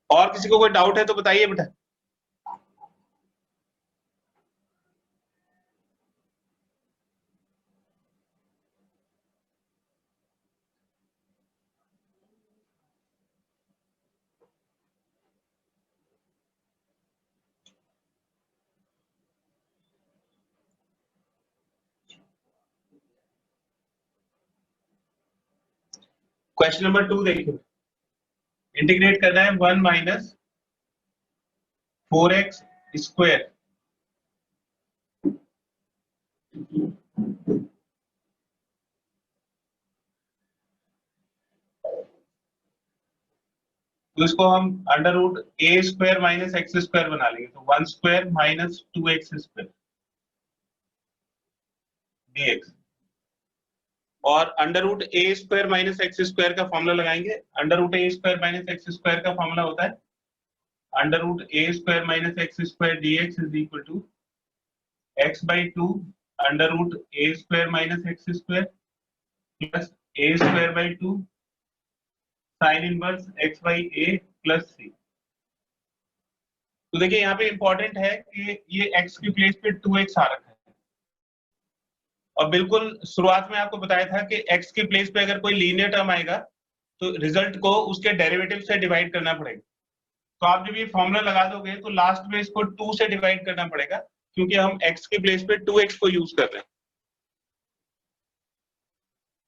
और किसी को कोई डाउट है तो बताइए बेटा। क्वेश्चन नंबर 2 देखिए, इंटीग्रेट करना है 1 माइनस 4x स्क्वायर तो इसको हम under root a square minus x square बना लेंगे, तो 1 square minus 2x square dx। और under root a square minus x square का फॉर्मूला लगाएंगे। Under root a square minus x square का फॉर्मूला होता है under root a square minus x square dx is equal to x by 2 under root a square minus x square plus a square by 2 sine inverse x by a plus c. तो देखिए यहाँ पे important है कि ये x की place पे 2x आ रखा है, और बिल्कुल शुरुआत में आपको बताया था कि x की प्लेस पे अगर कोई लीनियर टर्म आएगा तो रिजल्ट को उसके डेरिवेटिव से डिवाइड करना पड़ेगा। तो आप जब ये फॉर्मूला लगा दोगे तो लास्ट में इसको 2 से डिवाइड करना पड़ेगा, क्योंकि हम x की प्लेस पे 2x को यूज कर रहे हैं।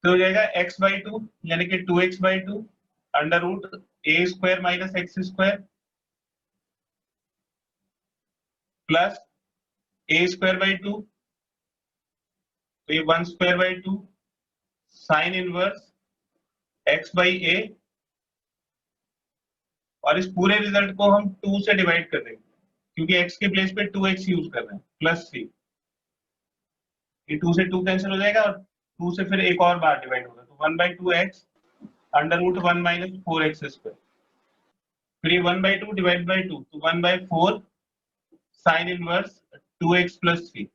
तो हो जाएगा x बाई 2 यानी कि 2x by 2 under root a square minus x square plus a square by 2, तो ये 1 square by 2 sine inverse x by a, और इस पूरे रिजल्ट को हम 2 से डिवाइड कर देंगे क्योंकि x के प्लेस पे 2x यूज कर रहे हैं प्लस सी। ये 2 से 2 कैंसिल हो जाएगा और 2 से फिर एक और बार डिवाइड होगा, तो 1 by 2x under root 1 minus 4x square, फिर ये 1 बाई 2 डिवाइड बाई 2, तो 1 बाई 4 sine inverse 2x plus c.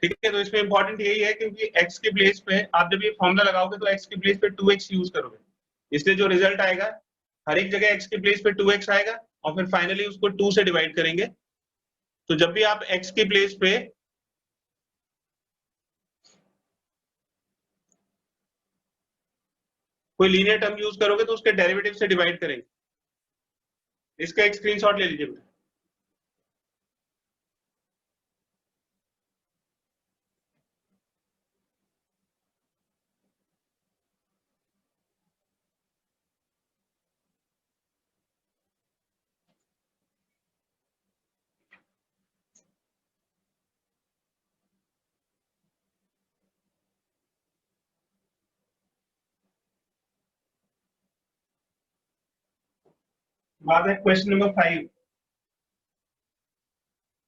ठीक है, तो इसमें इंपॉर्टेंट यही है क्योंकि x के प्लेस पे आप जब ये फॉर्मूला लगाओगे तो x के प्लेस पे 2x यूज करोगे, इसलिए जो रिजल्ट आएगा हर एक जगह x के प्लेस पे 2x आएगा और फिर फाइनली उसको 2 से डिवाइड करेंगे। तो जब भी आप x के प्लेस पे कोई लीनियर टर्म यूज करोगे तो उसके डेरिवेटिव से डिवाइड करेंगे। इसका एक स्क्रीनशॉट ले लीजिए। Question number 5,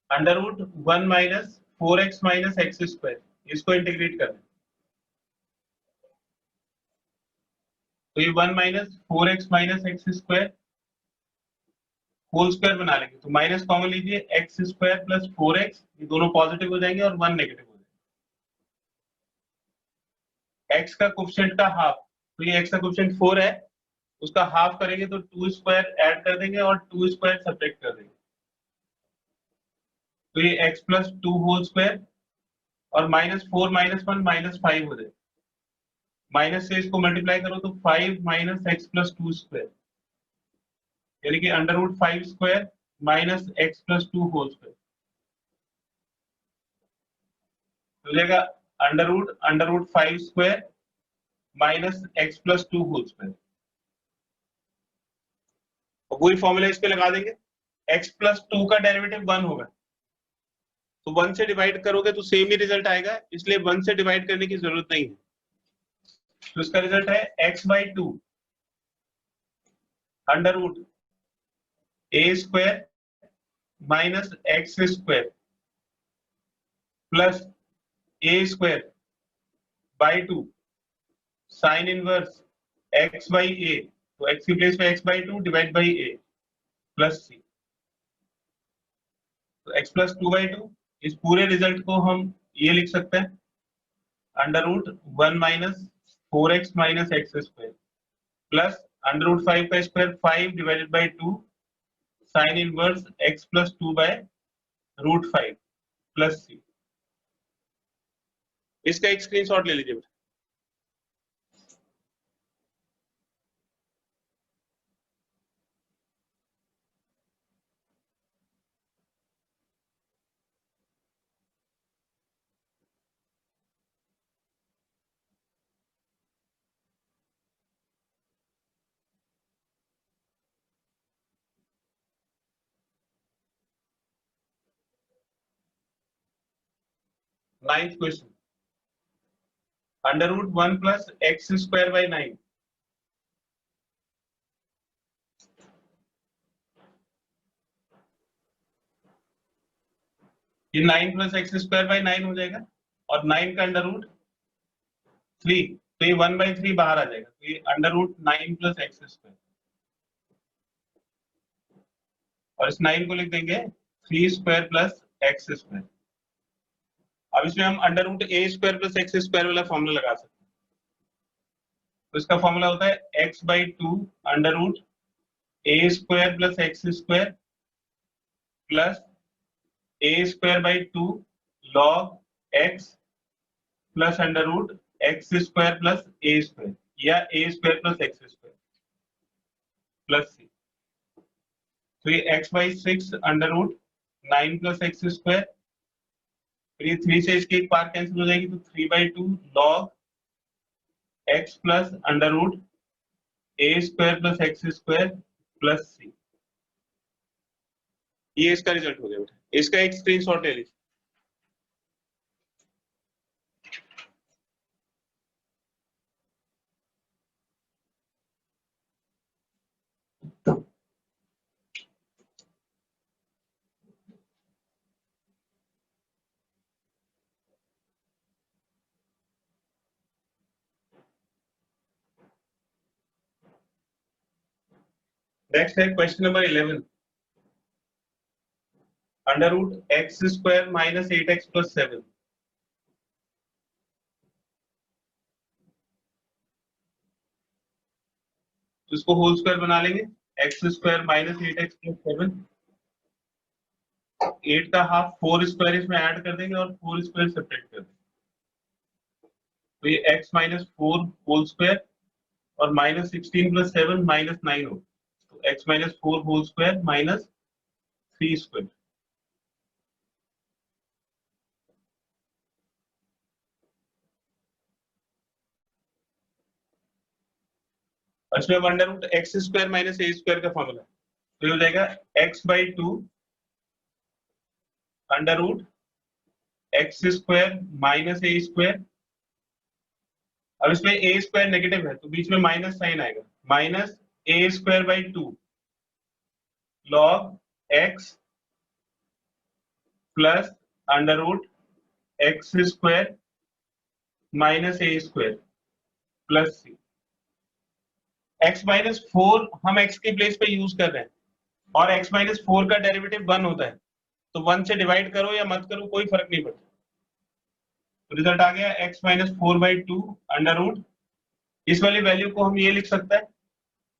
under root 1 minus 4x minus x square, इसको इंटीग्रेट करना है। तो ये 1 minus 4x minus x square whole square बना लेंगे, तो माइनस कॉमन लीजिए, एक्स स्क्वायर प्लस 4x, ये दोनों पॉजिटिव हो जाएंगे और 1 नेगेटिव हो जाएगा। x का कोफिशिएंट का हाफ, तो ये x का कोफिशिएंट 4 है, उसका हाफ करेंगे तो 2 स्क्वायर ऐड कर देंगे और 2 स्क्वायर सब्ट्रैक्ट कर देंगे, तो ये x प्लस 2 होल स्क्वायर और माइनस 4 माइनस 1 माइनस 5 हो जाएगा। माइनस से इसको मल्टीप्लाई करो तो 5 माइनस एक्स प्लस 2 स्क्वायर, यानी कि under root 5 square minus x plus 2 whole square हो जाएगा under root 5 square minus x plus 2 whole square. वही फॉर्मूला इस पे लगा देंगे, x प्लस 2 का डेरिवेटिव 1 होगा, तो 1 से डिवाइड करोगे तो सेम ही रिजल्ट आएगा, इसलिए 1 से डिवाइड करने की जरूरत नहीं है। तो इसका रिजल्ट है x by 2 under root a square minus x square plus a square by 2 sine inverse x by a, तो x की प्लेस पे x by 2 divide by a plus c, तो x प्लस 2 बाई 2, इस पूरे result को हम ये लिख सकते हैं under root 1 minus 4x minus x square, plus under root 5 का square 5 divided by 2 sine inverse x plus 2 by root 5 plus c। इसका एक स्क्रीनशॉट ले लीजिए। 9th question, under root 1 plus x square by 9। ये 9 प्लस एक्स स्क्वायर बाई 9 हो जाएगा और 9 का अंडर रूट 3, तो ये 1/3 बाहर आ जाएगा, तो ये under root 9 plus x square, और इस 9 को लिख देंगे 3 स्क्वायर प्लस एक्स स्क्वायर। अब इसमें हम under root a square plus x square वाला फॉर्मूला लगा सकते हैं। तो इसका फॉर्मूला होता है x/2 under root a square plus x square plus a square by 2 log x plus under root x square plus a square, या a square plus x square plus c. तो ये x/6 under root 9 plus x square, फिर ये 3 से इसकी एक पार cancel हो जाएगी, तो 3/2 log x plus under root a square plus x square plus c. ये इसका रिजल्ट हो गया बेटा, इसका एक स्क्रीनशॉट ले लीजिए। नेक्स्ट है question number 11, under root x square minus 8x plus 7। तो इसको होल स्क्वायर बना लेंगे, x square minus 8x plus 7, 8 का हाफ 4 स्क्वायर इसमें ऐड कर देंगे और 4 स्क्वायर सेपरेट कर देंगे, तो ये x माइनस 4 होल स्क्वायर और माइनस 16 प्लस 7 माइनस 9 हो, तो x minus 4 whole square minus 3 square. इसमें under root x square minus a square का फॉर्मूला, तो ये हो जाएगा x/2 under root x square minus a square. अब इसमें ए स्क्वायर नेगेटिव है तो बीच में माइनस साइन आएगा, minus a square by 2 log x plus under root x square minus a square plus C. x-4 हम x के place पे यूज कर रहे हैं और x-4 का डेरिवेटिव 1 होता है, तो 1 से डिवाइड करो या मत करो कोई फर्क नहीं पड़ता। तो रिजल्ट आ गया x-4/2 अंडर रूट, इस वाली वैल्यू को हम ये लिख सकते हैं,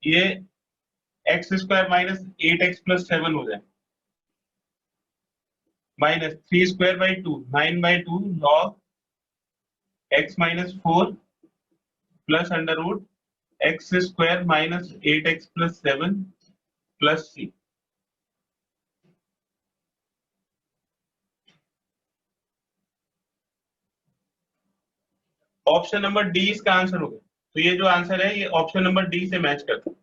ये x square minus 8x plus 7 हो जाए, minus 3 square by 2 9/2 log x-4 plus under root x square minus 8x plus 7 plus C. Option number D इसका आंसर होगा, तो ये जो आंसर है ये ऑप्शन नंबर डी से मैच करता है।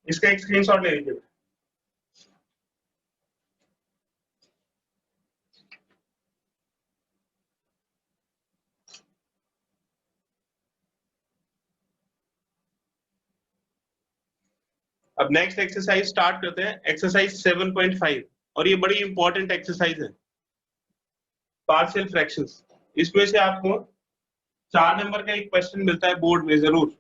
इसका एक स्क्रीनशॉट ले लीजिए। अब नेक्स्ट एक्सरसाइज स्टार्ट करते हैं, एक्सरसाइज 7.5, और ये बड़ी इंपॉर्टेंट एक्सरसाइज है, पार्शियल फ्रैक्शंस। इसमें से आपको 4 नंबर का एक क्वेश्चन मिलता है बोर्ड में जरूर।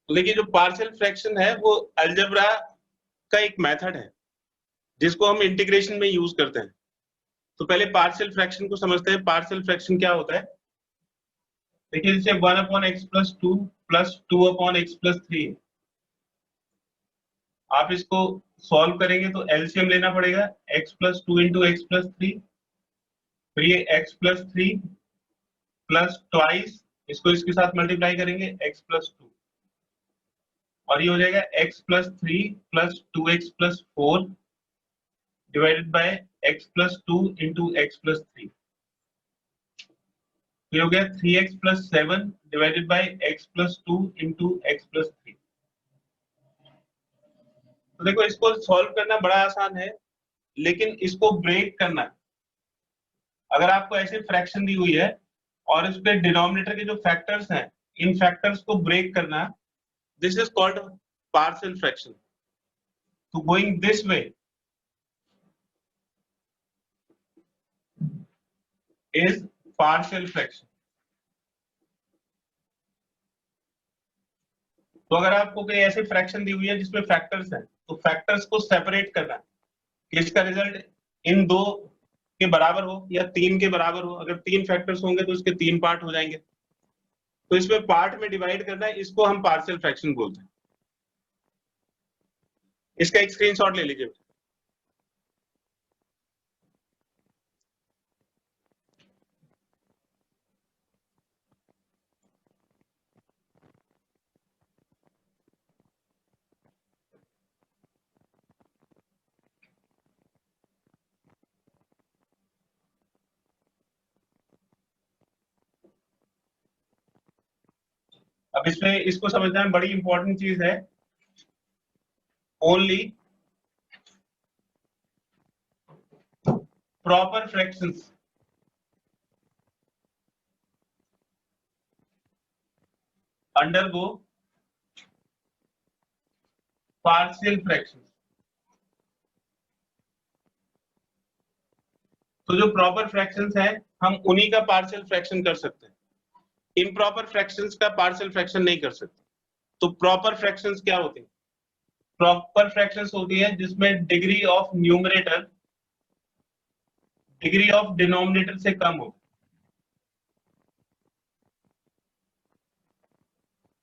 तो देखिए जो पार्शियल फ्रैक्शन है वो अलजेब्रा का एक मेथड है जिसको हम इंटीग्रेशन में यूज करते हैं। तो पहले पार्शियल फ्रैक्शन को समझते हैं। पार्शियल फ्रैक्शन क्या होता है? देखिए जैसे 1/x+2 प्लस 2/x+3, आप इसको सॉल्व करेंगे तो एलसीएम लेना पड़ेगा, x+2 इंटू x+3, फिर ये x+3 प्लस ट्वाइस, इसको इसके साथ मल्टीप्लाई करेंगे x+2, और ये हो जाएगा x+3 plus 2x+4 divided by x+2 into x+3, फिर हो गया 3x+7 divided by x+2 into x+3। तो देखो इसको सॉल्व करना बड़ा आसान है, लेकिन इसको ब्रेक करना, अगर आपको ऐसे फ्रैक्शन दी हुई है और इस पे डिनोमिनेटर के जो फैक्टर्स हैं, इन फैक्टर्स को ब्रेक करना, this is called partial fraction. तो going this way is partial fraction. तो अगर आपको कोई ऐसे फ्रैक्शन दी हुई है जिसमें फैक्टर्स हैं, तो फैक्टर्स को सेपरेट करना कि इसका रिजल्ट इन दो के बराबर हो या तीन के बराबर हो। अगर तीन फैक्टर्स होंगे तो इसके तीन पार्ट हो जाएंगे, तो इसमें पार्ट में डिवाइड करना है, इसको हम पार्शियल फ्रैक्शन बोलते हैं। इसका एक स्क्रीनशॉट ले लीजिए। अब इसमें इसको समझना में बड़ी इंपॉर्टेंट चीज है, only proper fractions undergo partial fraction. तो जो प्रॉपर फ्रैक्शंस हैं, हम उन्हीं का पार्शियल फ्रैक्शन कर सकते हैं, इम्प्रॉपर फ्रैक्शंस का पार्शियल फ्रैक्शन नहीं कर सकते। तो प्रॉपर फ्रैक्शंस क्या होते हैं? प्रॉपर फ्रैक्शंस होती है जिसमें degree of numerator degree of denominator से कम हो,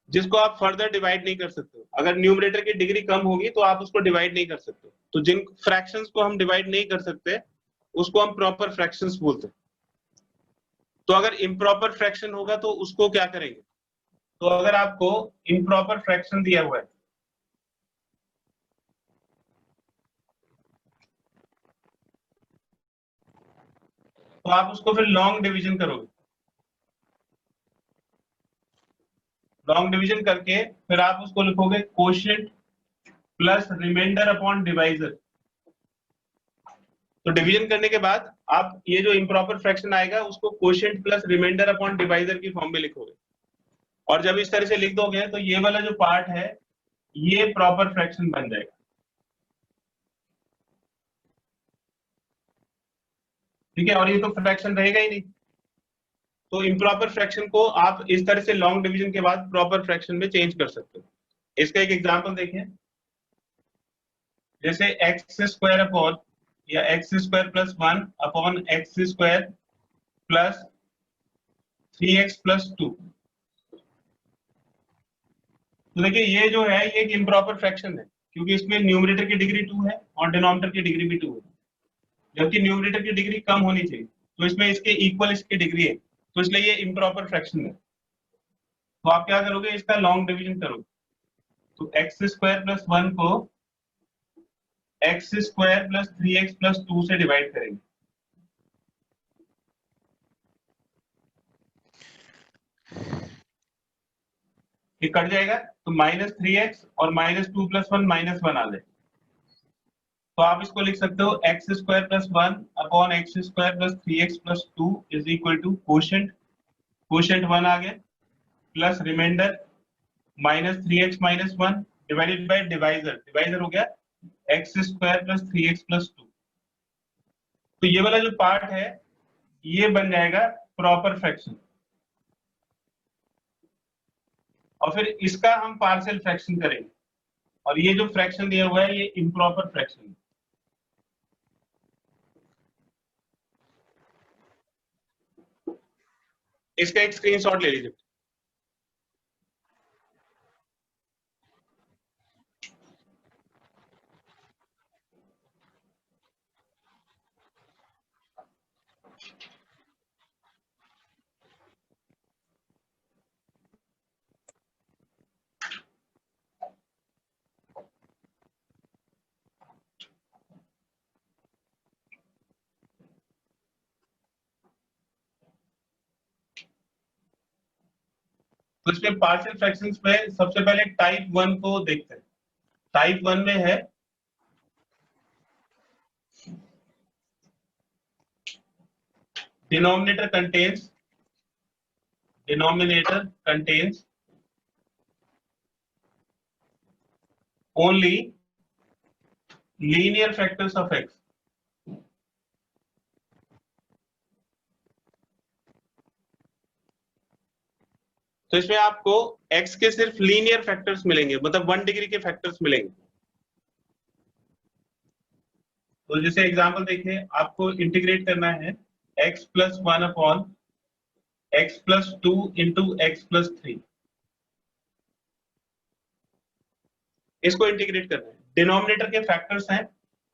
जिसको आप फर्दर डिवाइड नहीं कर सकते। अगर न्यूमरेटर की डिग्री कम होगी तो आप उसको डिवाइड नहीं कर सकते। तो जिन फ्रैक्शंस को हम डिवाइड नहीं कर सकते उसको हम प्रॉपर फ्रैक्शंस बोलते हैं। तो अगर इम्प्रॉपर फ्रैक्शन होगा तो उसको क्या करेंगे? तो अगर आपको इम्प्रॉपर फ्रैक्शन दिया हुआ है, तो आप उसको फिर लॉन्ग डिवीजन करोगे। लॉन्ग डिवीजन करके फिर आप उसको लिखोगे quotient plus remainder upon divisor. तो डिवीजन करने के बाद आप ये जो इम्प्रॉपर फ्रैक्शन आएगा उसको quotient plus remainder upon divisor की फॉर्म में लिखोगे, और जब इस तरह से लिख दोगे तो ये वाला जो पार्ट है ये प्रॉपर फ्रैक्शन बन जाएगा। ठीक है, और ये तो फ्रैक्शन रहेगा ही नहीं। तो इम्प्रॉपर फ्रैक्शन को आप इस तरह से लॉन्ग डिवीजन के बाद प्रॉपर फ्रैक्शन में चेंज कर सकते हो। इसका एक एग्जांपल देखिए, जैसे एक्स स्क्वायर अपॉन या x square plus 1 upon x square plus 3x plus 2। तो देखिए ये जो है ये एक इम्प्रॉपर फ्रैक्शन है, क्योंकि इसमें न्यूमरेटर की डिग्री 2 है और डिनोमिनेटर की डिग्री भी 2 है, जबकि न्यूमरेटर की डिग्री कम होनी चाहिए। तो इसमें इसके इक्वल इसकी डिग्री है, तो इसलिए ये इम्प्रॉपर फ्रैक्शन है। तो आप क्या करोगे, इसका लॉन्ग डिवीजन करोगे। तो एक्स स्क्वायर प्लस 1 को x square plus 3x plus 2 से डिवाइड करेंगे। ये कट जाएगा तो -3x और -2 प्लस 1 -1 आ जाएगा। तो आप इसको लिख सकते हो x square plus 1 upon x square plus 3x plus 2 is equal to quotient, quotient 1 आ गया, plus remainder -3x minus 1 divided by divisor, divisor हो गया x square plus 3x plus 2। तो ये वाला जो पार्ट है ये बन जाएगा प्रॉपर फ्रैक्शन। और फिर इसका हम पार्शियल फ्रैक्शन करेंगे, और ये जो फ्रैक्शन दिया हुआ है ये इम्प्रॉपर फ्रैक्शन है। इसका एक स्क्रीनशॉट ले लीजिए। तो इसमें पार्शियल फ्रैक्शंस में सबसे पहले टाइप 1 को देखते हैं। टाइप 1 में है denominator contains only linear factors of x। तो इसमें आपको x के सिर्फ लीनियर फैक्टर्स मिलेंगे, मतलब 1 डिग्री के फैक्टर्स मिलेंगे। तो जैसे एग्जांपल देखिए, आपको इंटीग्रेट करना है x plus 1 upon x plus 2 into x plus 3। इसको इंटीग्रेट करना है, डिनोमिनेटर के फैक्टर्स हैं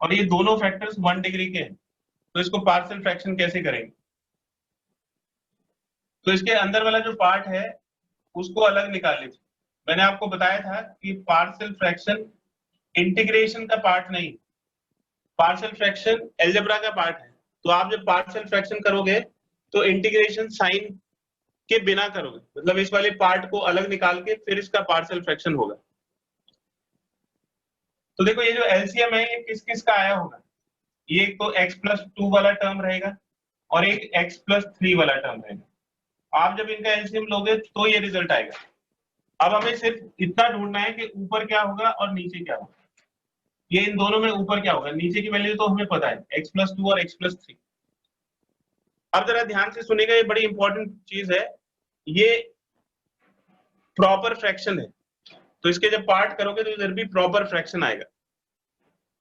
और ये दोनों फैक्टर्स 1 डिग्री के हैं। तो इसको पार्शियल फ्रैक्शन कैसे करेंगे? तो इसके अंदर वाला जो पार्ट है उसको अलग निकाल लीजिए। मैंने आपको बताया था कि पार्शियल फ्रैक्शन इंटीग्रेशन का पार्ट नहीं, पार्शियल फ्रैक्शन अलजेब्रा का पार्ट है। तो आप जब पार्शियल फ्रैक्शन करोगे तो इंटीग्रेशन साइन के बिना करोगे, मतलब इस वाले पार्ट को अलग निकाल के फिर इसका पार्शियल फ्रैक्शन होगा। तो देखो ये जो एलसीएम है ये किस किस का आया होगा? ये एक तो x प्लस 2 वाला टर्म रहेगा और एक x प्लस 3 वाला टर्म रहेगा। आप जब इनका एलसीएम लोगे तो ये रिजल्ट आएगा। अब हमें सिर्फ इतना ढूंढना है कि ऊपर क्या होगा और नीचे क्या होगा। ये इन दोनों में ऊपर क्या होगा, नीचे की वैल्यू तो हमें पता है x प्लस 2 और x प्लस 3। अब जरा ध्यान से सुनिएगा, ये बड़ी इंपॉर्टेंट चीज है, ये प्रॉपर फ्रैक्शन है। तो इसके जब पार्ट करोगे तो इधर भी प्रॉपर फ्रैक्शन आएगा।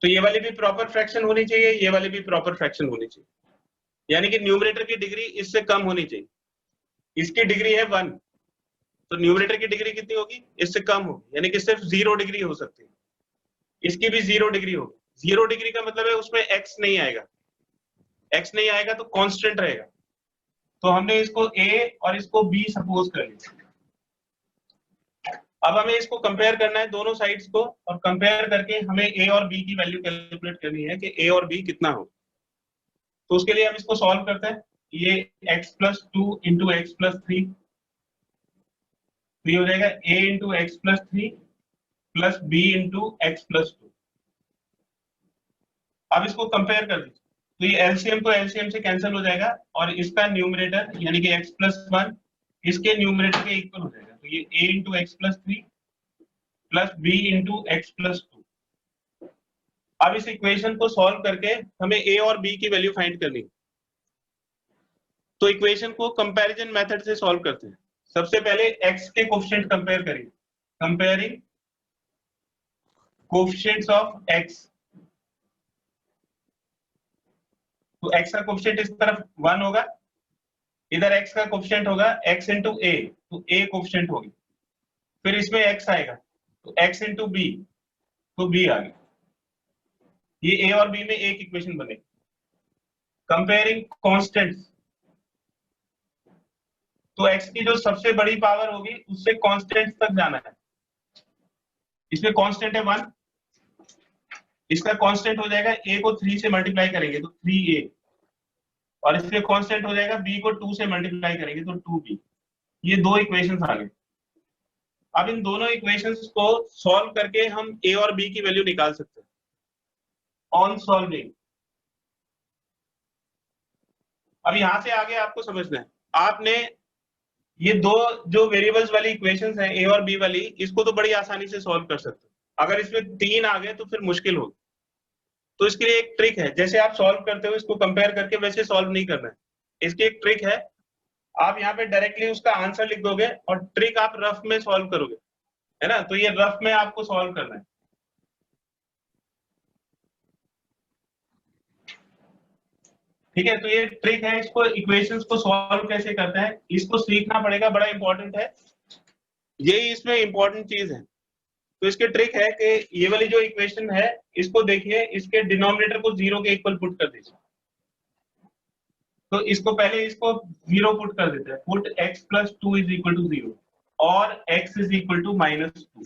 तो ये वाली भी प्रॉपर फ्रैक्शन होनी चाहिए, ये वाली भी प्रॉपर फ्रैक्शन होनी चाहिए, यानी कि न्यूमरेटर की डिग्री इससे कम होनी चाहिए। इसकी डिग्री है 1, तो न्यूमरेटर की डिग्री कितनी होगी? इससे कम होगी, यानी कि सिर्फ 0 डिग्री हो सकती है। इसकी भी 0 डिग्री होगी। 0 डिग्री का मतलब है उसमें x नहीं आएगा, x नहीं आएगा तो कांस्टेंट रहेगा। तो हमने इसको a और इसको b सपोज कर लिया। अब हमें इसको कंपेयर करना है दोनों साइड्स को, और कंपेयर करके हमें a और b की वैल्यू कैलकुलेट करनी है कि a और b कितना हो। तो उसके लिए हम इसको सॉल्व करते हैं। ये x plus 2 into x plus 3, तो ये हो जाएगा a into x plus 3 plus b into x plus 2। अब इसको कंपेयर कर दीजिए, तो ये एलसीएम तो एलसीएम से कैंसिल हो जाएगा और इसका न्यूमरेटर यानी कि x प्लस 1 इसके न्यूमरेटर के इक्वल हो जाएगा। तो ये a into x plus 3 plus b into x plus 2। अब इस इक्वेशन को सॉल्व करके हमें a और b की वैल्यू फाइंड करनी है। तो इक्वेशन को कंपैरिजन मेथड से सॉल्व करते हैं। सबसे पहले x के कोएफिशिएंट कंपेयर करिए, कंपेयरिंग कोएफिशिएंट्स ऑफ x। तो x का कोएफिशिएंट इस तरफ 1 होगा, इधर x का कोएफिशिएंट होगा x इंटू a, तो a कोएफिशिएंट होगी। फिर इसमें x आएगा तो x इंटू b, तो b आ गया। ये a और b में एक इक्वेशन बनेगी। कंपेयरिंग कांस्टेंट्स, तो x की जो सबसे बड़ी पावर होगी उससे कांस्टेंट तक जाना है। इसमें कांस्टेंट है 1, इसका कांस्टेंट हो जाएगा a को 3 से मल्टीप्लाई करेंगे तो 3a, और इसमें कांस्टेंट हो जाएगा b को 2 से मल्टीप्लाई करेंगे तो 2b। ये दो इक्वेशंस आ गए। अब इन दोनों इक्वेशंस को सॉल्व करके हम a और b की वैल्यू निकाल सकते हैं ऑन सॉल्विंग। अब यहां से आगे आपको समझना है, आपने ये दो जो वेरिएबल्स वाली इक्वेशंस हैं a और b वाली, इसको तो बड़ी आसानी से सॉल्व कर सकते हो। अगर इसमें 3 आ गए तो फिर मुश्किल होगी। तो इसके लिए एक ट्रिक है, जैसे आप सॉल्व करते हो इसको कंपेयर करके वैसे सॉल्व नहीं करना है। इसकी एक ट्रिक है, आप यहाँ पे डायरेक्टली उसका आंसर लिख दोगे और ट्रिक आप रफ में सॉल्व करोगे, है ना। तो ये रफ में आपको सॉल्व करना है। ठीक है, तो ये ट्रिक है, इसको इक्वेशंस को सॉल्व कैसे करते हैं इसको सीखना पड़ेगा, बड़ा इंपॉर्टेंट है, यही इसमें इंपॉर्टेंट चीज है। तो इसकी ट्रिक है कि ये वाली जो इक्वेशन है इसको देखिए, इसके डिनोमिनेटर को 0 के इक्वल पुट कर दीजिए। तो इसको पहले इसको 0 पुट कर देते हैं, put x plus 2 is equal to 0 और x इज इक्वल टू -2।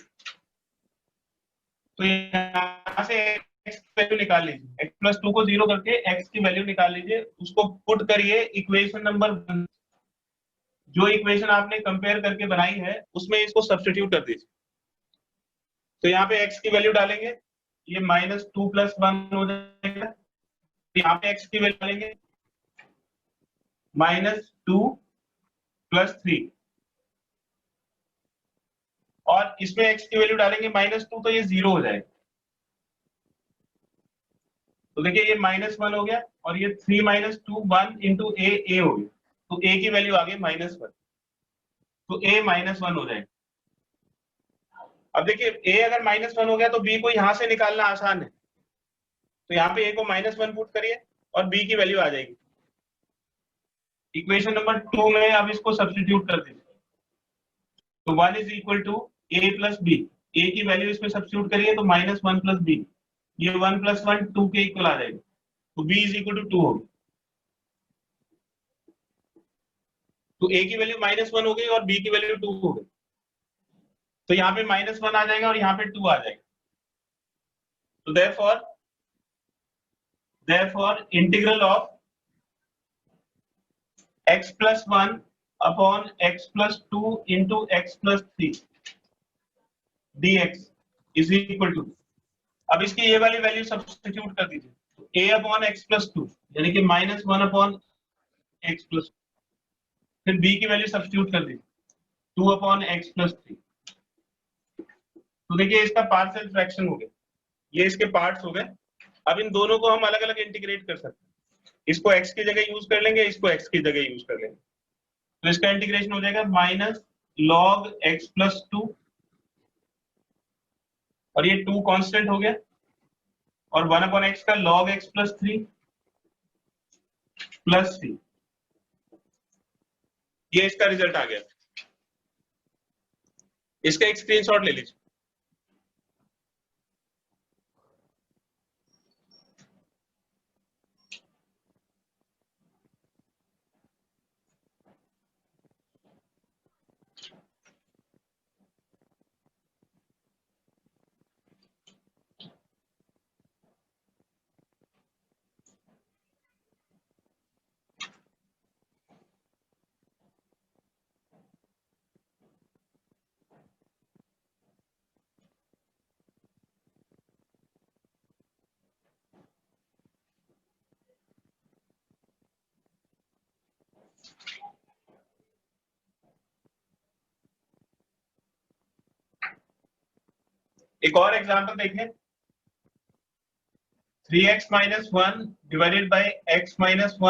तो यहाँ से x की वैल्यू निकाल लीजिए, x प्लस 2 को 0 करके x की वैल्यू निकाल लीजिए, उसको पुट करिए इक्वेशन नंबर 1, जो इक्वेशन आपने कंपेयर करके बनाई है उसमें इसको सब्स्टिट्यूट कर दीजिए। तो यहाँ पे x की वैल्यू डालेंगे, ये -2 + 1 हो जाएगा। यहाँ पे x की वैल्यू डालेंगे -2 + 3 और इसमें x की वैल्यू डालेंगे -2, तो ये 0 हो जाएगा। तो देखिए ये -1 हो गया और ये 3 - 2 1 × a हो गया, तो a की वैल्यू आ गई -1, तो a -1 हो जाएगा। अब देखिए a अगर -1 हो गया तो b को यहां से निकालना आसान है, तो यहाँ पे a को -1 पुट करिए और b की वैल्यू आ जाएगी। इक्वेशन नंबर 2 में अब इसको सब्स्टिट्यूट कर दीजिए, तो 1 is equal to a plus b, a की वैल्यू इसमें सब्स्टिट्यूट करिए तो -1 + b, ये 1 + 1 2 के इक्वल आ जाएगा, तो b इज इक्वल टू 2 होगी। तो a की वैल्यू -1 हो गई और b की वैल्यू 2 हो गई, तो यहाँ पे -1 आ जाएगा और यहाँ पे 2 आ जाएगा। तो therefore integral of x + 1 upon x + 2 × x + 3 dx is equal to, अब इसकी ये वाली वैल्यू सब्स्टिट्यूट कर दीजिए, तो a अपॉन x + 2 यानी कि -1 अपॉन x + 2, फिर b की वैल्यू सब्स्टिट्यूट कर दीजिए 2 अपॉन x + 3। तो देखिए इसका पार्शियल फ्रैक्शन हो गया, ये इसके पार्ट्स हो गए। अब इन दोनों को हम अलग अलग इंटीग्रेट कर सकते हैं, इसको x की जगह यूज कर लेंगे, इसको x की जगह यूज कर लेंगे, तो इसका इंटीग्रेशन हो जाएगा -log x + 2 और ये 2 कांस्टेंट हो गया और 1 अपॉन x का log x + 3 + c, ये इसका रिजल्ट आ गया। इसका एक स्क्रीनशॉट ले लीजिए। एक और एग्जांपल देखें, 3x - 1 divided bye x - 1 × x - 2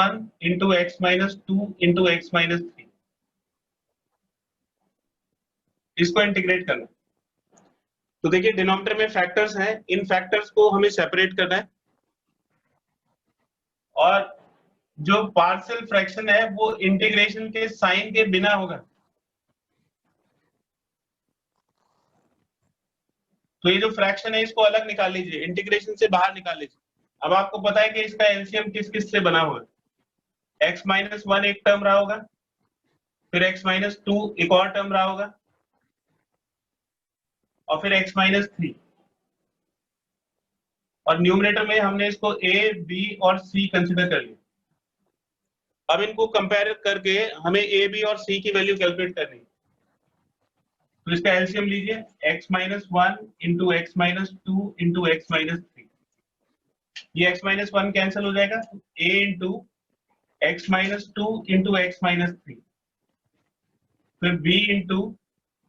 × x - 3, इसको इंटीग्रेट करना। तो देखिए डिनोमिनेटर में फैक्टर्स हैं, इन फैक्टर्स को हमें सेपरेट करना है और जो पार्शियल फ्रैक्शन है वो इंटीग्रेशन के साइन के बिना होगा। तो ये जो फ्रैक्शन है इसको अलग निकाल लीजिए, इंटीग्रेशन से बाहर निकाल लीजिए। अब आपको पता है कि इसका एलसीएम किस किस से बना हुआ है, x - 1 एक टर्म रहा होगा, फिर x - 2 एक और टर्म रहा होगा और फिर x - 3, और न्यूमरेटर में हमने इसको a, b और c कंसीडर कर लिया। अब इनको कंपेयर करके हमें a, b और c की वैल्यू कैलकुलेट करनी है। तो इसका एलसीएम लीजिए, x - 1 × x - 2 × x - 3, ये x - 1 कैंसिल हो जाएगा, a × x - 2 × x - 3, फिर b ×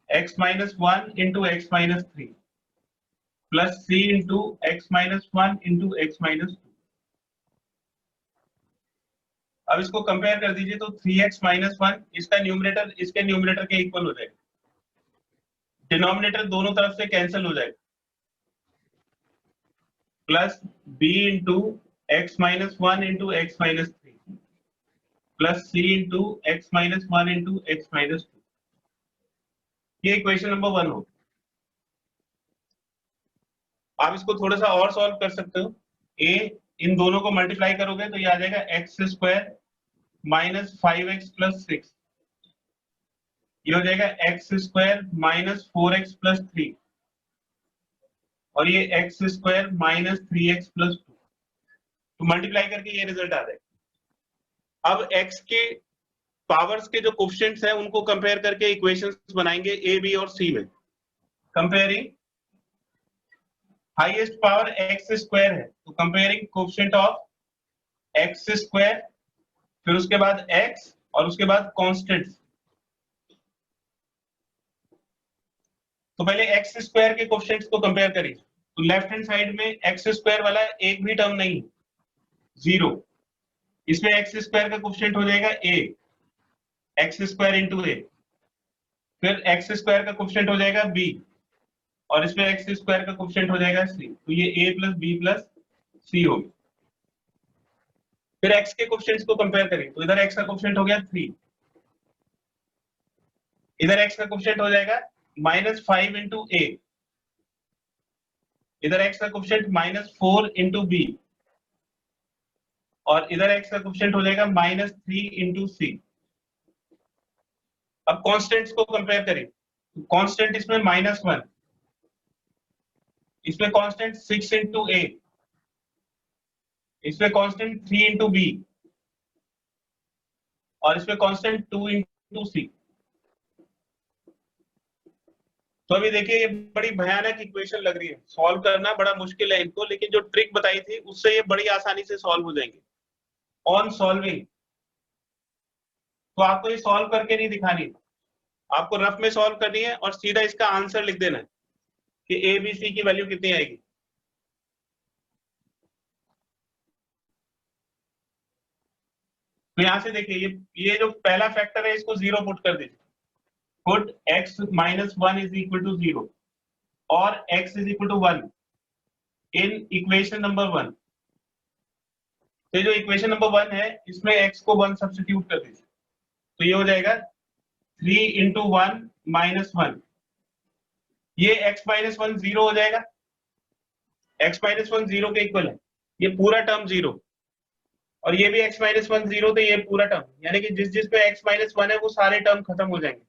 x - 1 × x - 3 plus c × x - 1 × x - 2। अब इसको कंपेयर कर दीजिए तो 3x माइनस 1 इसका न्यूमरेटर इसके न्यूमरेटर के इक्वल हो जाएगा, डिनोमिनेटर दोनों तरफ से कैंसिल हो जाएगा, plus b into x minus 1 into x minus 3 plus c into x minus 1 into x minus 2। ये इक्वेशन नंबर 1 हो। आप इसको थोड़ा सा और सॉल्व कर सकते हो। a इन दोनों को मल्टीप्लाई करोगे तो ये आ जाएगा x square minus 5x plus 6, ये हो जाएगा x square minus 4x plus 3 और ये x square minus 3x plus 2। तो मल्टीप्लाई करके ये रिजल्ट आ जाएगा। अब x के पावर्स के जो कोफिशिएंट्स हैं उनको कंपेयर करके इक्वेशंस बनाएंगे a b और c में। Comparing highest power x square है तो comparing coefficient of x square, फिर उसके बाद x और उसके बाद कांस्टेंट्स। तो पहले एक्स स्क्वायर के कोफिशिएंट्स को कंपेयर करिए। तो लेफ्ट हैंड साइड में एक्स स्क्वायर वाला एक भी टर्म नहीं, जीरो। इसमें एक्स स्क्वायर का कोफिशिएंट हो जाएगा a, एक्स स्क्वायर इंटू ए, फिर एक्स स्क्वायर का कोफिशिएंट हो जाएगा b और इसमें एक्स स्क्वायर का कोफिशिएंट हो जाएगा c। तो ये a प्लस बी प्लस सी होगी। फिर x के कोफिशिएंट्स को कंपेयर करें तो इधर x का कोफिशिएंट हो गया 3, इधर x का कोफिशिएंट हो जाएगा माइनस 5 इंटू ए, इधर x का कोफिशिएंट माइनस 4 इंटू बी और इधर x का कोफिशिएंट हो जाएगा माइनस 3 इंटू सी। अब कांस्टेंट्स को कंपेयर करें। कांस्टेंट इसमें माइनस 1, इसमें कांस्टेंट 6 इंटू ए, इसमें कांस्टेंट 3 इंटू बी और इसमें कांस्टेंट 2 इंटू सी। तो अभी देखिए ये बड़ी भयानक इक्वेशन लग रही है, सॉल्व करना बड़ा मुश्किल है इनको, लेकिन जो ट्रिक बताई थी उससे ये बड़ी आसानी से सॉल्व हो जाएंगे। ऑन सॉल्विंग तो आपको ये सॉल्व करके नहीं दिखानी, आपको रफ में सॉल्व करनी है और सीधा इसका आंसर लिख देना है कि ए बी सी की वैल्यू कितनी आएगी। तो यहां से देखिए ये जो पहला फैक्टर है इसको जीरो पुट कर दीजिए। Put x minus 1 is equal to 0 और x is equal to 1 in equation number 1। तो जो इक्वेशन नंबर 1 है इसमें x को 1 सब्स्टिट्यूट कर दीजिए तो ये हो जाएगा 3 इंटू 1 माइनस 1। ये x माइनस 1 जीरो हो जाएगा, x माइनस 1 जीरो के इक्वल है, ये पूरा टर्म जीरो और ये भी x माइनस 1 जीरो, तो ये पूरा टर्म, यानी कि जिस जिस पे x माइनस 1 है वो सारे टर्म खत्म हो जाएंगे,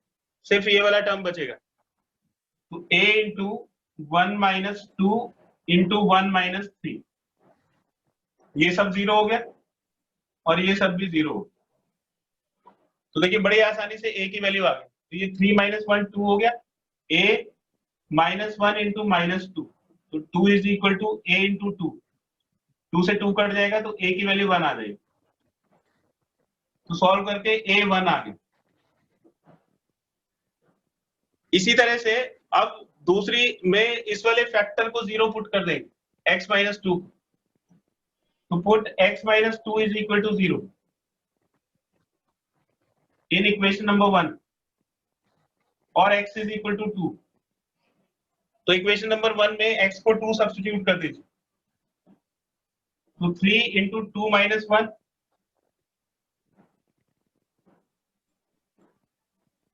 सिर्फ ये वाला टर्म बचेगा। तो a into 1 minus 2 into 1 minus 3, ये सब जीरो हो गया और ये सब भी जीरो हो गया। तो देखिए बड़ी आसानी से a की वैल्यू आ गई। तो ये 3 माइनस 1 2 हो गया, a माइनस 1 इंटू माइनस 2, तो 2 is equal to a into 2, 2 से 2 कट जाएगा तो a की वैल्यू 1 आ जाएगी। तो सॉल्व करके a 1 आ गया। इसी तरह से अब दूसरी में इस वाले फैक्टर को जीरो पुट कर देंगे x माइनस 2, तो put x minus 2 is equal to 0 in equation number 1 और x इज इक्वल टू 2। तो इक्वेशन नंबर 1 में x को 2 सब्स्टिट्यूट कर दीजिए तो 3 इंटू 2 माइनस 1,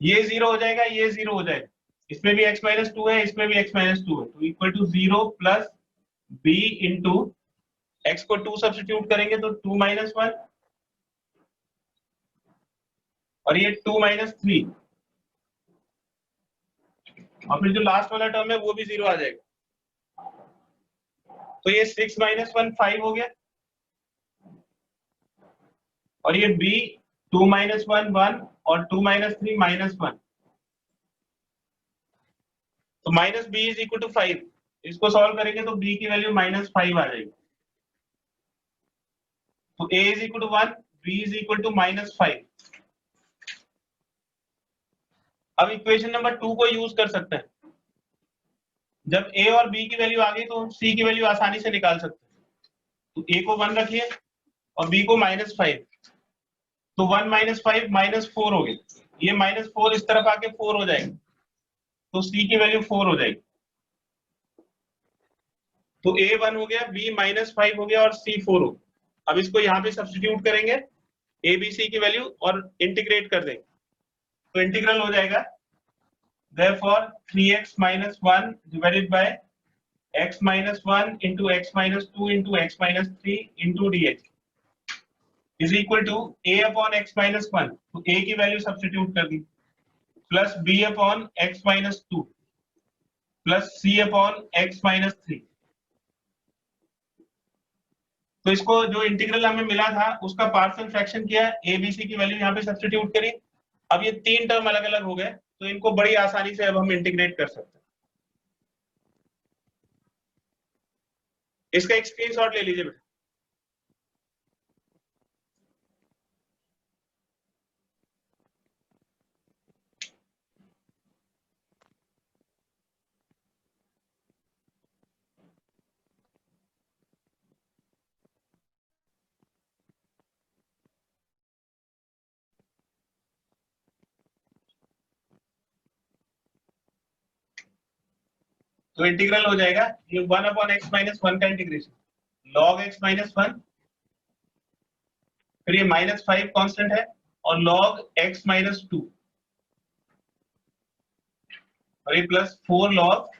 ये जीरो हो जाएगा, ये जीरो हो जाएगा, इसमें भी x माइनस 2 है, इसमें भी x माइनस 2 है, तो equal to 0 plus b into x को 2 सब्स्टिट्यूट करेंगे तो 2 माइनस 1 और ये 2 माइनस 3 और फिर जो लास्ट वाला टर्म है वो भी जीरो आ जाएगा। तो ये 6 माइनस 1 5 हो गया और ये b 2 माइनस 1 1 और 2 माइनस 3 माइनस 1, तो minus b is equal to 5। इसको सॉल्व करेंगे तो b की वैल्यू माइनस 5 आ जाएगी। तो a is equal to 1, b is equal to minus 5। अब इक्वेशन नंबर 2 को यूज कर सकते हैं। जब a और b की वैल्यू आ गई तो c की वैल्यू आसानी से निकाल सकते हैं। तो a को 1 रखिए और b को माइनस 5, तो 1 माइनस 5 -4 हो गया, ये -4 इस तरफ आके 4 हो जाएगा, तो सी की वैल्यू 4 हो जाएगी। तो ए 1 हो गया, बी -5 हो गया और सी 4 हो गया। अब इसको यहाँ पे सब्स्टिट्यूट करेंगे ए बी सी की वैल्यू और इंटीग्रेट कर देंगे, तो इंटीग्रल हो जाएगा therefore 3x minus 1 divided by x minus 1 into x minus 2 into x minus 3 into dx is equal to a upon x minus 1, तो a की वैल्यू सब्स्टिट्यूट कर दी, plus b upon x minus 2 plus c upon x minus 3। तो इसको जो integral हमें मिला था उसका पार्शियल फ्रैक्शन किया, ए बी सी की वैल्यू यहाँ पे सब्स्टिट्यूट करी। अब ये तीन टर्म अलग अलग हो गए, तो इनको बड़ी आसानी से अब हम इंटीग्रेट कर सकते हैं। इसका एक स्क्रीनशॉट ले लीजिए बेटा। तो इंटीग्रल हो जाएगा ये 1 अपॉन एक्स माइनस 1 का इंटीग्रेशन लॉग एक्स माइनस 1, फिर ये -5 कांस्टेंट है और लॉग एक्स माइनस 2 और ये plus 4 log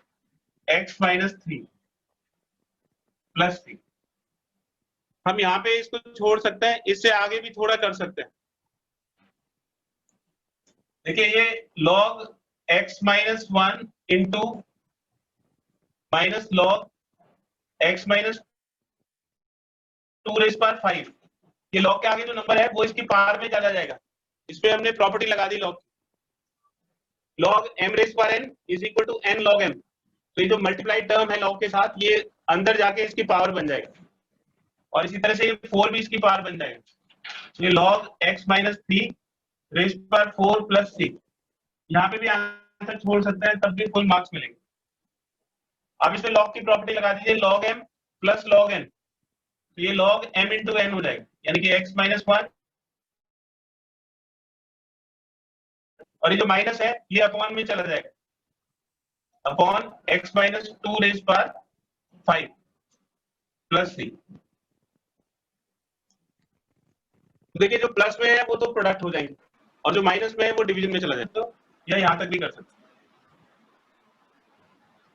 x minus 3 plus 3। हम यहाँ पे इसको छोड़ सकते हैं, इससे आगे भी थोड़ा कर सकते हैं। देखिए ये log x minus 1 into minus log x minus 2 raise power 5, ये log के आगे जो नंबर है वो इसकी पावर में चला जाएगा, इस पे हमने प्रॉपर्टी लगा दी log m raise power n is equal to n log m। तो ये जो मल्टीप्लाइड टर्म है log के साथ, ये अंदर जाके इसकी पावर बन जाएगा, और इसी तरह से ये 4 भी इसकी पावर बन जाएगा। ये log x minus 3 raise power 4 plus 6, यहाँ पे भी आंसर छोड़ सकते हैं, तब भी फुल मार्क्स मिलेंगे। अब इसमें log की प्रॉपर्टी लगा दीजिए log m plus log n, तो ये log m इंटू n हो जाएगा, यानी कि x माइनस 1 और ये जो माइनस है ये अपॉन में चला जाएगा, upon x minus 2 raise power 5 plus 3। देखिए जो प्लस में है वो तो प्रोडक्ट हो जाएंगे और जो माइनस में है वो डिवीजन में चला जाएगा, तो यह यहां तक भी कर सकते हैं।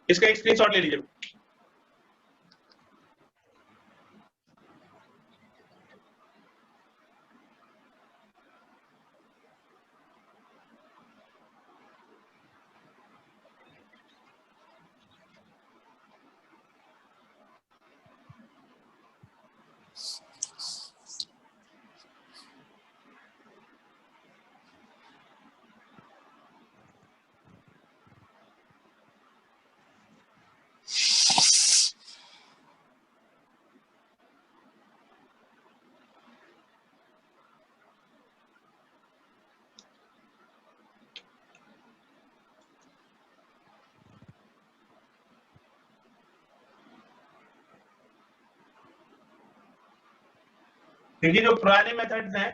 इसका एक स्क्रीनशॉट ले लीजिए। देखिए जो पुराने मेथड्स हैं,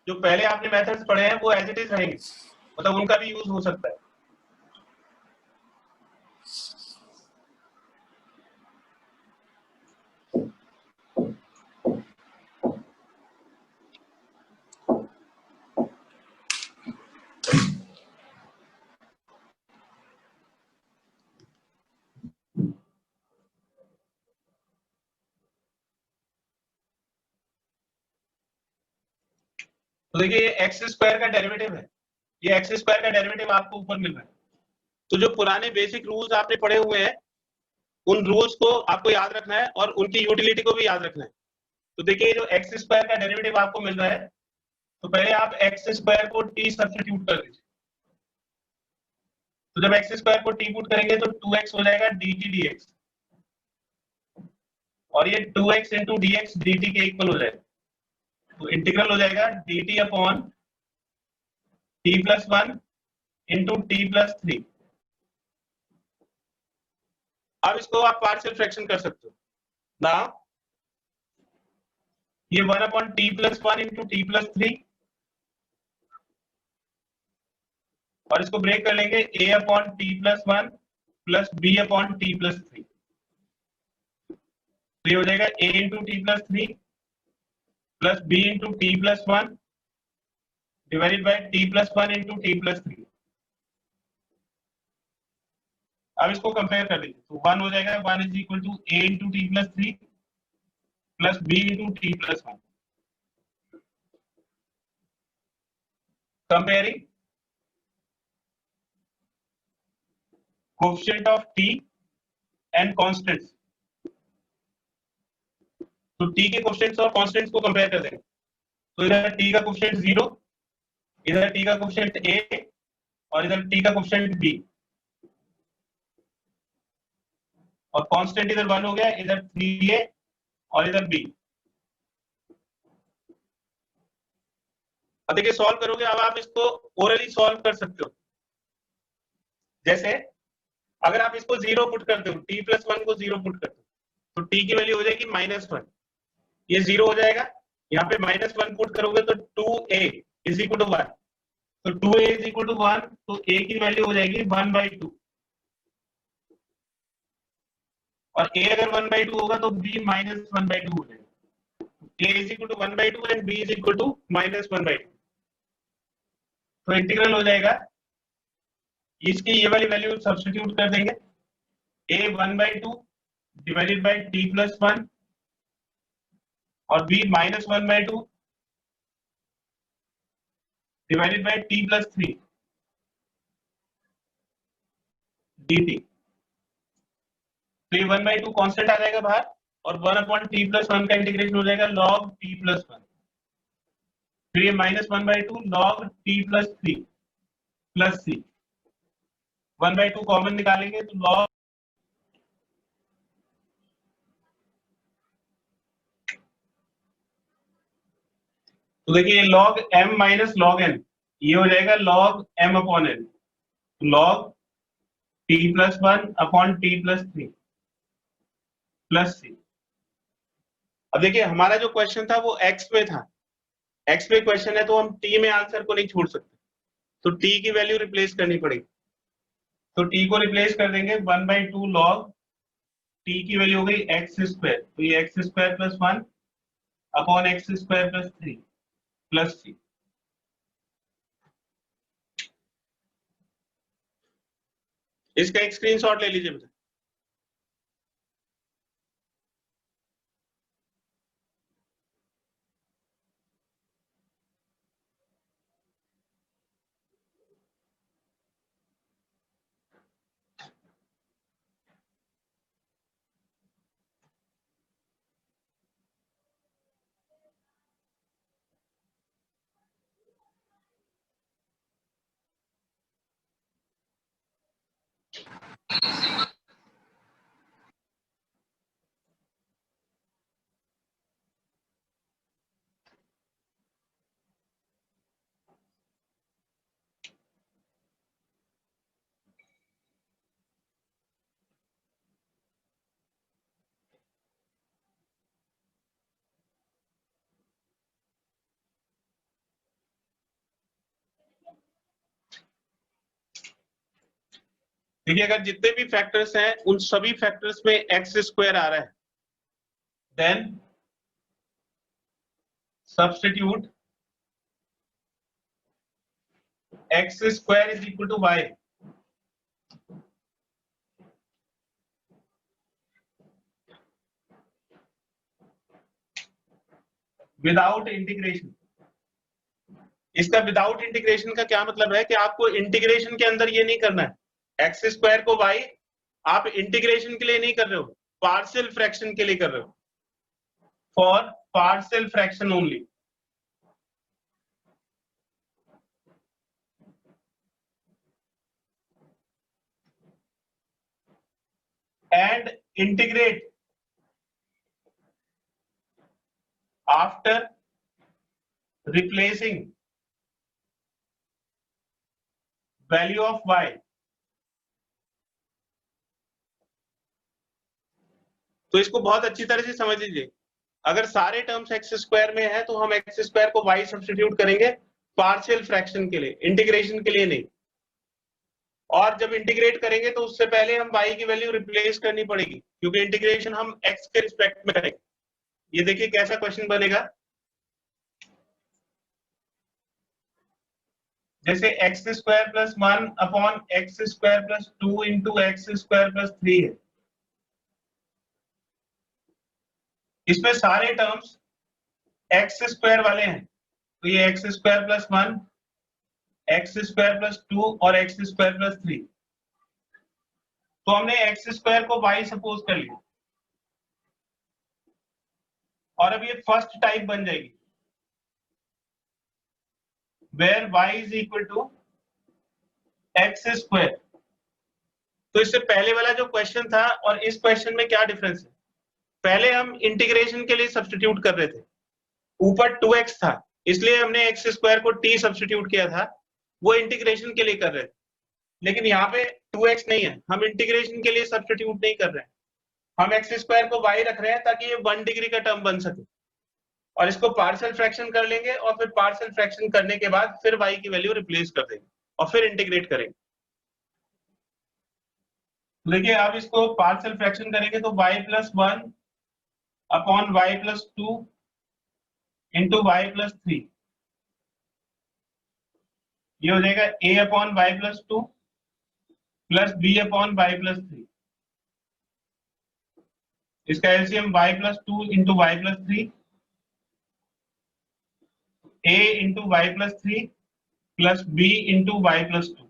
जो पहले आपने मेथड्स पढ़े हैं, वो एज इट इज रहेंगे, मतलब उनका भी यूज हो सकता है। तो देखिए ये एक्स स्क्वायर का डेरिवेटिव है, ये एक्स स्क्वायर का डेरिवेटिव आपको ऊपर मिल रहा है। तो जो पुराने बेसिक रूल्स आपने पढ़े हुए हैं, उन रूल्स को आपको याद रखना है और उनकी यूटिलिटी को भी याद रखना है। तो देखिए जो एक्स स्क्वायर का डेरिवेटिव आपको मिल रहा है, तो पहले आप एक्स स्क्वायर को टी सब्स्टिट्यूट कर दीजिए। तो जब एक्स स्क्वायर को टी पुट करेंगे तो 2x हो जाएगा dt dx, और ये 2x into D x D T के इक्वल हो जाएगा। तो इंटीग्रल हो जाएगा dt upon t plus 1 into t plus 3। अब इसको आप पार्शियल फ्रैक्शन कर सकते हो ना, ये 1 upon t plus 1 into t plus 3 और इसको ब्रेक कर लेंगे a upon t plus one plus b upon t plus three. तो ये हो जाएगा a into t plus three plus b into t plus one divided by t plus one into t plus three. अब इसको compare कर लीजिए तो one हो जाएगा, one is equal to a into t plus three plus b into t plus one. Comparing coefficient of t and constants. तो t के coefficients और कांस्टेंट्स को कंपेयर कर देंगे। तो इधर टी का कोएफिशिएंट 0, इधर टी का कोएफिशिएंट a और इधर टी का कोएफिशिएंट b, और कांस्टेंट इधर 1 हो गया, इधर 3a और इधर b। अब देखिए सॉल्व करोगे, अब आप इसको ओरली सॉल्व कर सकते हो। जैसे अगर आप इसको 0 पुट करते हो, t प्लस वन को 0 पुट करते हो तो t की वैल्यू हो जाएगी -1, ये 0 हो जाएगा। यहाँ पे -1 पुट करोगे तो 2a इज इक्वल टू 1, तो 2a इज इक्वल टू 1, तो a की वैल्यू हो जाएगी 1/2, और a अगर 1/2 होगा तो b -1/2 हो जाएगा। a is equal to 1/2 and b is equal to -1/2। तो इंटीग्रल हो जाएगा, इसकी ये वाली वैल्यू सब्स्टिट्यूट कर देंगे, a 1/2 divided by t plus one और b -1/2 divided by t plus three dt। तो ये 1/2 कांस्टेंट आ जाएगा बाहर, और 1/t प्लस वन का इंटीग्रेशन हो जाएगा log t प्लस वन। फिर ये -1/2 log t plus three plus c, 1/2 common निकालेंगे तो log, तो देखिए log m minus log n, ये हो जाएगा log m upon n, log t plus one upon t plus three plus c। अब देखिए हमारा जो क्वेश्चन था वो x में था, x में क्वेश्चन है तो हम t में आंसर को नहीं छोड़ सकते, तो t की वैल्यू रिप्लेस करनी पड़ेगी। तो t को रिप्लेस कर देंगे 1/2 log t की वैल्यू हो गई x स्क्वायर, तो ये x square plus one upon x square plus three plus c। इसका एक स्क्रीनशॉट ले लीजिए बेटा। देखिए अगर जितने भी फैक्टर्स हैं उन सभी फैक्टर्स में एक्स स्क्वायर आ रहा है, then substitute x square is equal to y. Without integration. इसका विदाउट इंटीग्रेशन का क्या मतलब है कि आपको इंटीग्रेशन के अंदर ये नहीं करना है, एक्स स्क्वायर को वाई आप इंटीग्रेशन के लिए नहीं कर रहे हो, पार्शियल फ्रैक्शन के लिए कर रहे हो, for partial fraction only. And integrate after replacing value of y। तो इसको बहुत अच्छी तरह से समझ लीजिए, अगर सारे टर्म्स एक्स स्क्वायर में है तो हम एक्स स्क्वायर को y सब्स्टिट्यूट करेंगे पार्शियल फ्रैक्शन के लिए, इंटीग्रेशन के लिए नहीं। और जब इंटीग्रेट करेंगे तो उससे पहले हम y की वैल्यू रिप्लेस करनी पड़ेगी, क्योंकि इंटीग्रेशन हम x के रिस्पेक्ट में करेंगे। ये देखिए कैसा क्वेश्चन बनेगा, जैसे x square plus 1 upon x square plus 2 into x square plus 3 है। इसमें सारे टर्म्स एक्स स्क्वायर वाले हैं, तो ये x square plus 1, x square plus 2 और एक्स स्क्वायर प्लस 3। तो हमने एक्स स्क्वायर को y सपोज कर लिया, और अब ये फर्स्ट टाइप बन जाएगी where y is equal to x square. तो इससे पहले वाला जो क्वेश्चन था और इस क्वेश्चन में क्या डिफरेंस है, पहले हम इंटीग्रेशन के लिए सब्स्टिट्यूट कर रहे थे, ऊपर 2x था इसलिए हमने एक्स स्क्वायर को t सब्स्टिट्यूट किया था, वो इंटीग्रेशन के लिए कर रहे थे। लेकिन यहाँ पे 2x नहीं है, हम इंटीग्रेशन के लिए सब्स्टिट्यूट नहीं कर रहे हैं, हम एक्स स्क्वायर को y रख रहे हैं ताकि ये 1 डिग्री का टर्म बन सके, और इसको पार्शियल फ्रैक्शन कर लेंगे और फिर पार्शियल फ्रैक्शन करने के बाद फिर y की वैल्यू रिप्लेस कर देंगे और फिर इंटीग्रेट करेंगे। देखिए अब इसको पार्शियल फ्रैक्शन करेंगे तो y plus 1 upon y plus 2 into y plus 3, ये हो जाएगा a upon y plus 2 plus b upon y plus 3। इसका LCM y plus 2 into y plus 3, a into y plus 3 plus b into y plus 2।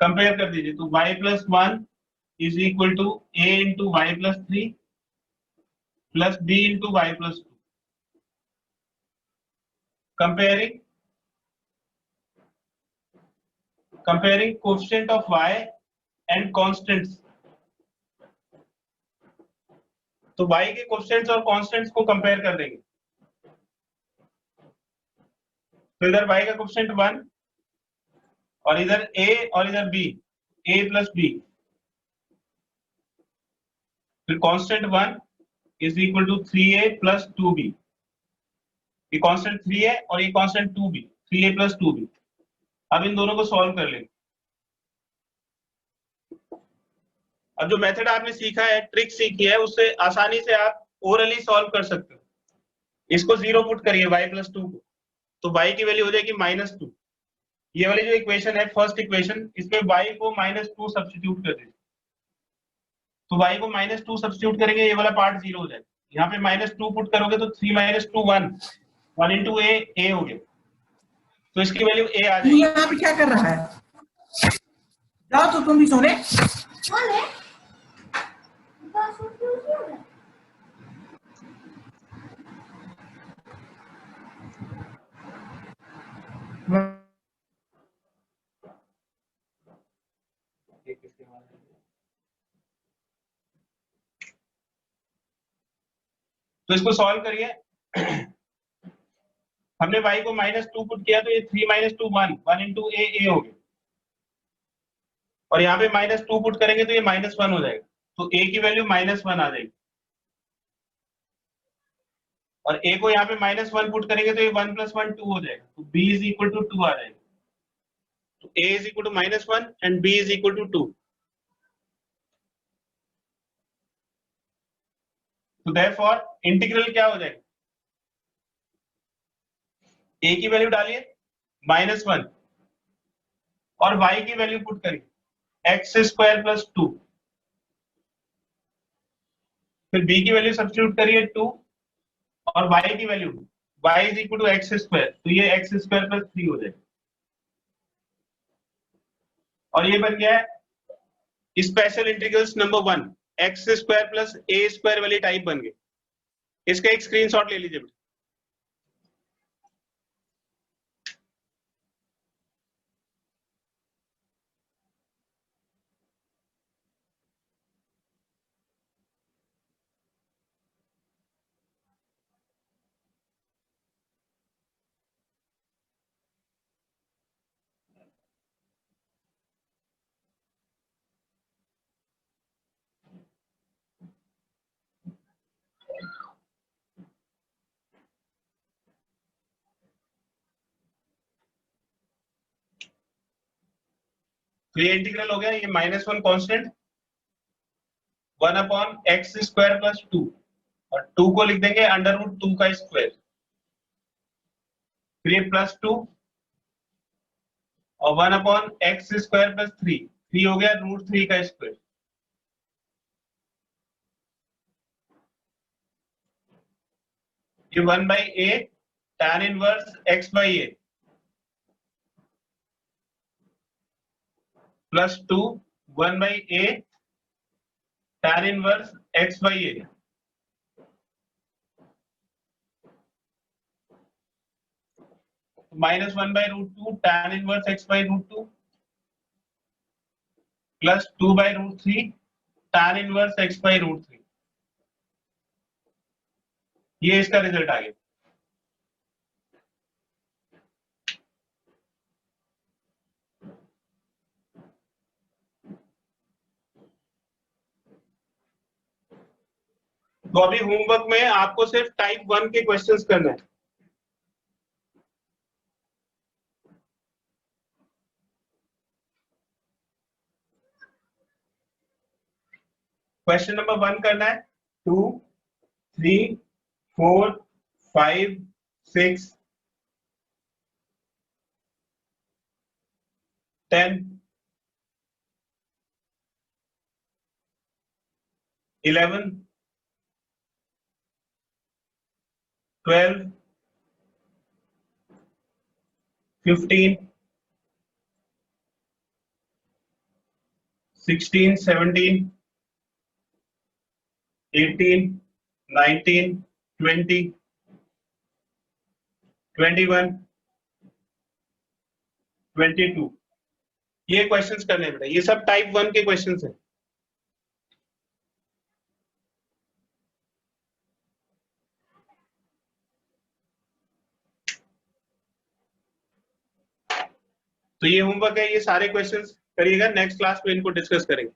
Compare कर दीजिए तो y plus 1 is equal to a into y plus 3 plus b into y plus 2। Comparing coefficient of y and constants. तो y के coefficients और constants को compare कर देंगे। तो इधर y का कोएफिशिएंट 1 और इधर a और इधर b, a प्लस b, फिर constant 1 is equal to 3a plus 2b। ये कांस्टेंट 3 है और ये constant 2b, 3a plus 2b। अब इन दोनों को सॉल्व कर लेंगे। अब जो मेथड आपने सीखा है, ट्रिक सीखी है, उससे आसानी से आप ओरली सॉल्व कर सकते हो। इसको 0 पुट करिए y प्लस 2 को, तो y की वैल्यू हो जाएगी -2। ये वाली जो इक्वेशन है फर्स्ट इक्वेशन, इसमें y को -2 सब्स्टिट्यूट कर दीजिए। तो y को -2 सब्स्टिट्यूट करेंगे, ये वाला पार्ट 0 हो जाएगा। यहाँ पे -2 पुट करोगे तो 3 - 2 1, 1 इंटू a हो गया, तो इसकी वैल्यू a आ जाएगी। यहाँ पे क्या कर रहा है? जाओ तो तुम भी सोने। तो इसको सॉल्व करिए। हमने y को -2 पुट किया तो ये 3 - 2 1, 1 इंटू a हो गया, और यहाँ पे -2 पुट करेंगे तो ये -1 हो जाएगा, तो a की वैल्यू -1 आ जाएगी, और a को यहाँ पे -1 पुट करेंगे तो ये 1 + 1 2 हो जाएगा, तो b इज इक्वल टू 2 आ जाएगा। तो a is equal to -1 and b is equal to 2। तो देयरफॉर इंटीग्रल क्या हो जाएगा, a की वैल्यू डालिए -1 और y की वैल्यू पुट करिए x² + 2, फिर b की वैल्यू सब्स्टिट्यूट करिए 2 और y की value y is equal to x², तो ये x² + 3 हो जाएगा, और ये बन गया है special integrals number 1, x² + a² वाली टाइप बन गई। इसका एक स्क्रीनशॉट ले लीजिए। तो ये इंटीग्रल हो गया, ये -1 कांस्टेंट 1/x² + 2 और 2 को लिख देंगे √2 का स्क्वायर, फिर ये +2 और 1/x² + 3 हो गया √3 का स्क्वायर। ये 1/a tan inverse x/a +2 1/a tan inverse x/a -1/√2 tan inverse x/√2 +2/√3 tan inverse x/√3। ये इसका रिजल्ट आ गया। तो अभी होमवर्क में आपको सिर्फ टाइप 1 के क्वेश्चंस करने हैं। क्वेश्चन नंबर 1 करना है, 2, 3, 4, 5, 6, 10, 11, 12, 15, 16, 17, 18, 19, 20, 21, 22। ये क्वेश्चंस करने हैं बेटा, ये सब टाइप 1 के क्वेश्चंस हैं। तो ये होमवर्क है, ये सारे क्वेश्चंस करिएगा, नेक्स्ट क्लास में इनको डिस्कस करेंगे।